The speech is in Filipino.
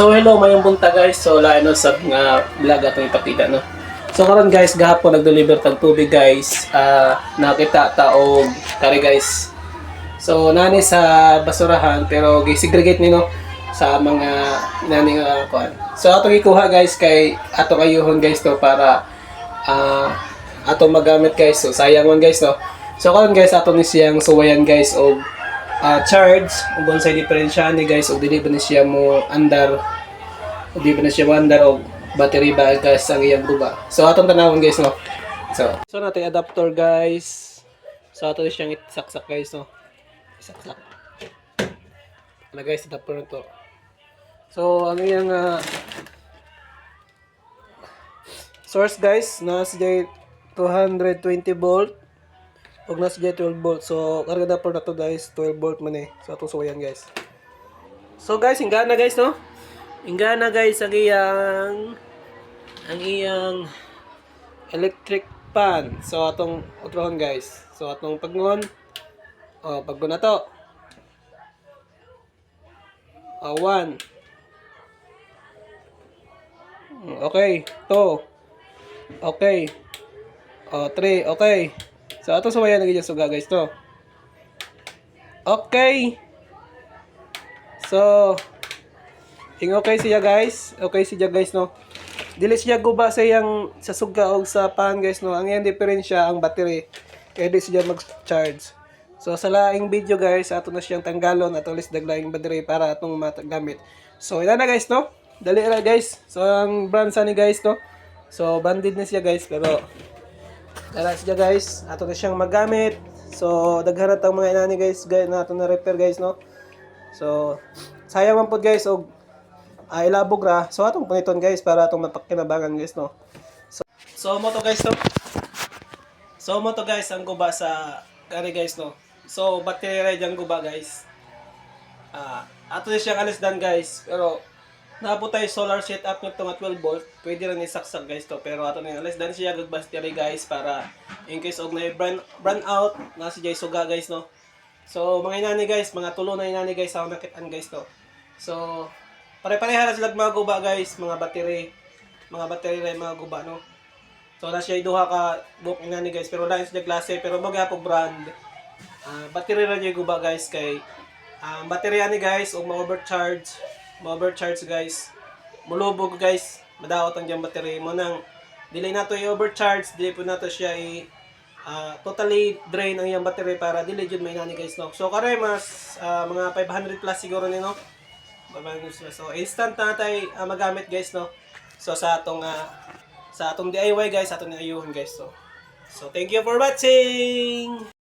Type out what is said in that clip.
So hello mayong bunta guys. So lain no sa nga vlog atong ipakita no. So karon guys gahapon nag-deliver tag tubig guys. Nakita ta og kari guys. So nani sa basurahan pero gi-segregate ni no sa mga nani nga kuan. So atong ikuha guys kay ato kayuhon guys to para ato magamit guys. So sayang man guys no. So karon guys ato ni siyang suwayan guys og charge ug unsay diferensya ni guys ug dili ba ni siya mo andar di ba na siya mo andar og battery ba guys ang iyang guba. So atong tanawon guys no. So natin adapter guys. So ato ni siyang isaksak guys no. Isaksak. Na guys adapter na to. So ang iyang source guys na si 220 volt ug na si 12 volt. So karga adapter na to guys 12 volt man eh. So atong suwayan guys. So guys ingana guys no. Ingana guys ang iyang electric pan. So atong utrohon guys. So atong pagnon paggon na to. 1. Okay, 2. Okay. 3, okay. So atong suwayan na suga guys to. Okay. So okay siya guys. Okay siya guys no. Dili siya guba sa yang sa suga o sa pan guys no. Ang iyang diferensya ang battery. Kaya di siya mag-charge. So sa laing video guys, ato na siyang tanggalon at ulis daglaing battery para atong magamit. So ina na guys no. Dali ra guys. So ang brand sa ni guys no. So banded na siya guys pero dala siya guys. Ato na siyang magamit. So daghan ang mga inani guys na ato na repair guys no. So sayang man pod guys og ilabog ra. So atong puniton guys para atong mapakinabangan guys no. So mo to guys no. So mo to guys ang guba sa kari guys no. So battery ra jang guba guys. Ato na siyang alis dan guys. Pero naputay solar setup nito nga 12 volt. Pwede ra ni saksak guys to. Pero ato na alis dan siya gag battery guys para in case og na brand out na si jay suga guys no. So mga inani guys, mga tulo na inani guys ako nakitaan guys to. So pare-pareha na sila mga guba guys, mga battery ray mga guba no. So na siya duha ka book inani guys pero lain sila klase pero magyapog brand. Battery ra jay guba guys kay battery ani guys og ma-overcharge guys. Mulubog guys, madawat ang jang battery mo nang dili nato i-overcharge, dili po nato siya totally drain ang iyang battery para dili jud may nani guys no. So kare mas mga 500 plus siguro ni no. So instant na tay magamit guys no. So sa atong DIY guys, atong ayuhon guys so thank you for watching.